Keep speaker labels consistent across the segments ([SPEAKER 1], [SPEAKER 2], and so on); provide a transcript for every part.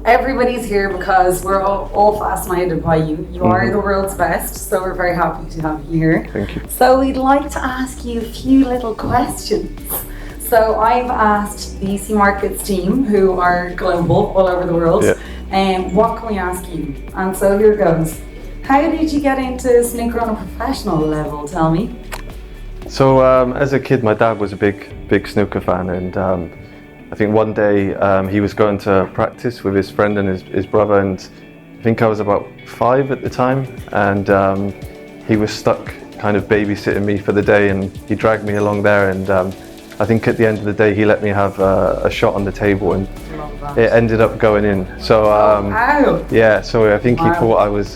[SPEAKER 1] everybody's here because we're all fascinated by you. You are the world's best, so we're very happy to have you here.
[SPEAKER 2] Thank you.
[SPEAKER 1] So we'd like to ask you a few little questions. So I've asked the C Markets team, who are global, all over the world, what can we ask you? And so here goes. How did you get into snooker on a professional level? Tell me.
[SPEAKER 2] So as a kid, my dad was a big snooker fan, and I think one day he was going to practice with his friend and his brother, and I think I was about 5 at the time, and he was stuck kind of babysitting me for the day, and he dragged me along there, and I think at the end of the day he let me have a shot on the table, and it ended up going in. So yeah, so I think he thought I was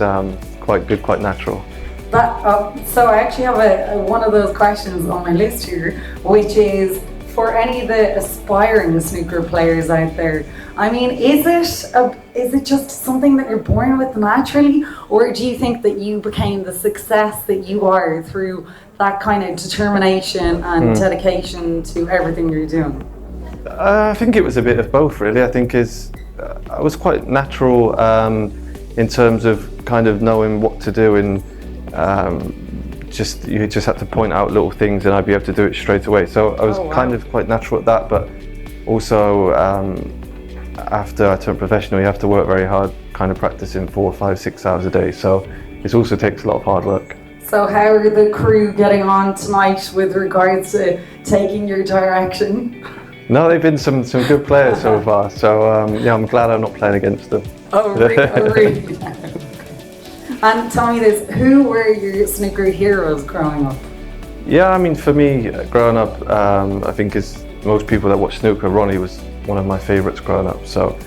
[SPEAKER 2] quite good, quite natural.
[SPEAKER 1] So I actually have one of those questions on my list here, which is for any of the aspiring snooker players out there. I mean, is it just something that you're born with naturally, or do you think that you became the success that you are through that kind of determination and dedication to everything you're doing?
[SPEAKER 2] I think it was a bit of both, really. I think I was quite natural in terms of kind of knowing what to do, and you just had to point out little things and I'd be able to do it straight away. So I was kind of quite natural at that, but also after I turned professional, you have to work very hard, kind of practicing 4, 5, 6 hours a day. So it also takes a lot of hard work. So
[SPEAKER 1] how are the crew getting on tonight with regards to taking your direction?
[SPEAKER 2] No, they've been some good players so far. So yeah, I'm glad I'm not playing against them.
[SPEAKER 1] Oh, really? And tell me this, who were your snooker heroes growing up?
[SPEAKER 2] Yeah, I mean, for me, growing up, I think as most people that watch snooker, Ronnie was one of my favourites growing up. So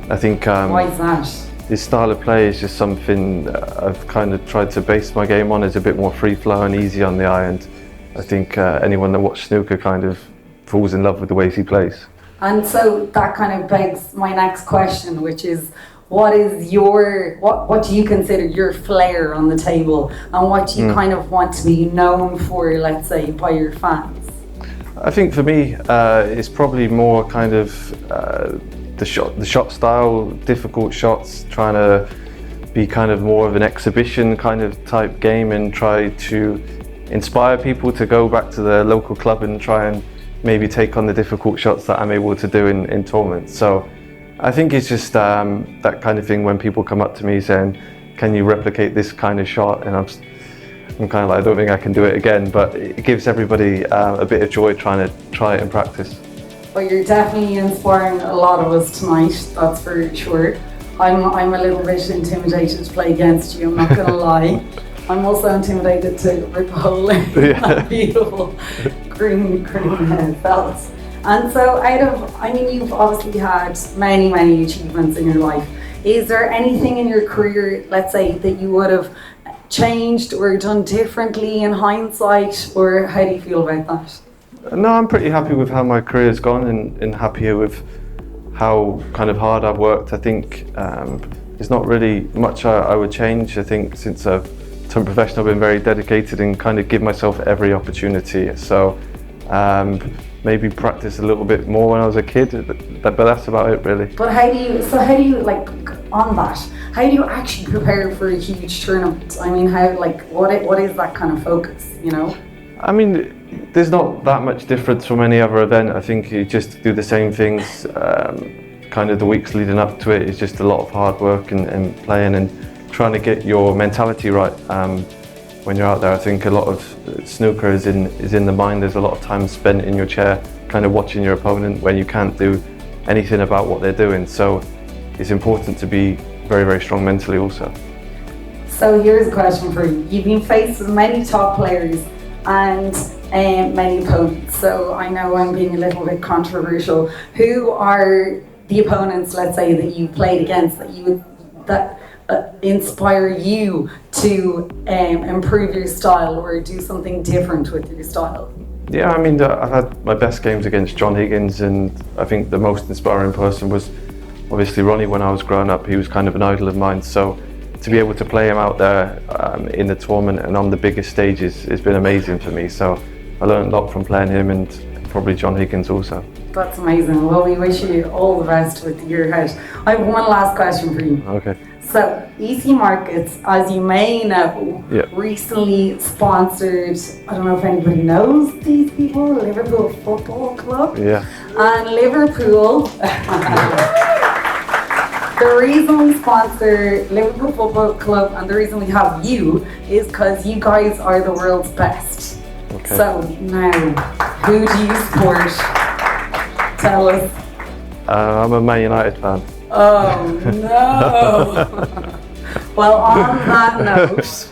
[SPEAKER 2] I think
[SPEAKER 1] why is that?
[SPEAKER 2] His style of play is just something I've kind of tried to base my game on. It's a bit more free flow and easy on the eye, and I think anyone that watches snooker kind of falls in love with the ways he plays.
[SPEAKER 1] And so that kind of begs my next question, which is, what do you consider your flair on the table, and what do you kind of want to be known for, let's say, by your fans?
[SPEAKER 2] I think for me, it's probably more kind of the shot style, difficult shots, trying to be kind of more of an exhibition kind of type game, and try to inspire people to go back to their local club and try and maybe take on the difficult shots that I'm able to do in tournaments. So I think it's just that kind of thing when people come up to me saying, can you replicate this kind of shot? And I'm kind of like, I don't think I can do it again, but it gives everybody a bit of joy trying to try it in practice.
[SPEAKER 1] Well, you're definitely inspiring a lot of us tonight, that's for sure. I'm a little bit intimidated to play against you, I'm not going to lie. I'm also intimidated to rip a hole in that beautiful green fellas. And so you've obviously had many achievements in your life. Is there anything in your career, let's say, that you would have changed or done differently in hindsight, or how do you feel about that?
[SPEAKER 2] No, I'm pretty happy with how my career's gone, and happier with how kind of hard I've worked. I think there's not really much I would change. I think since I've turned professional, I've been very dedicated and kind of give myself every opportunity. So maybe practice a little bit more when I was a kid, but that's about it really.
[SPEAKER 1] But how do you like on that? How do you actually prepare for a huge tournament? I mean, what is that kind of focus, you know?
[SPEAKER 2] I mean, there's not that much difference from any other event. I think you just do the same things. Kind of the weeks leading up to it is just a lot of hard work and playing and trying to get your mentality right. When you're out there, I think a lot of snooker is in the mind. There's a lot of time spent in your chair, kind of watching your opponent when you can't do anything about what they're doing. So it's important to be very strong mentally also.
[SPEAKER 1] So here's a question for you. You've been faced with many top players and many opponents. So I know I'm being a little bit controversial. Who are the opponents, let's say, that you played against that inspire you to improve your style or do something different with your style?
[SPEAKER 2] Yeah, I mean, I've had my best games against John Higgins, and I think the most inspiring person was obviously Ronnie when I was growing up. He was kind of an idol of mine, so to be able to play him out there in the tournament and on the biggest stages has been amazing for me. So I learned a lot from playing him, and probably John Higgins also.
[SPEAKER 1] That's amazing. Well, we wish you all the best with your head. I have one last question for you.
[SPEAKER 2] Okay.
[SPEAKER 1] So, EC Markets, as you may know,
[SPEAKER 2] Yeah.
[SPEAKER 1] recently sponsored, I don't know if anybody knows these people, Liverpool Football Club.
[SPEAKER 2] Yeah.
[SPEAKER 1] And Liverpool, the reason we sponsor Liverpool Football Club and the reason we have you is because you guys are the world's best.
[SPEAKER 2] Okay.
[SPEAKER 1] So, now, who do you support? Tell us.
[SPEAKER 2] I'm a Man United fan.
[SPEAKER 1] Oh no! Well, on that note.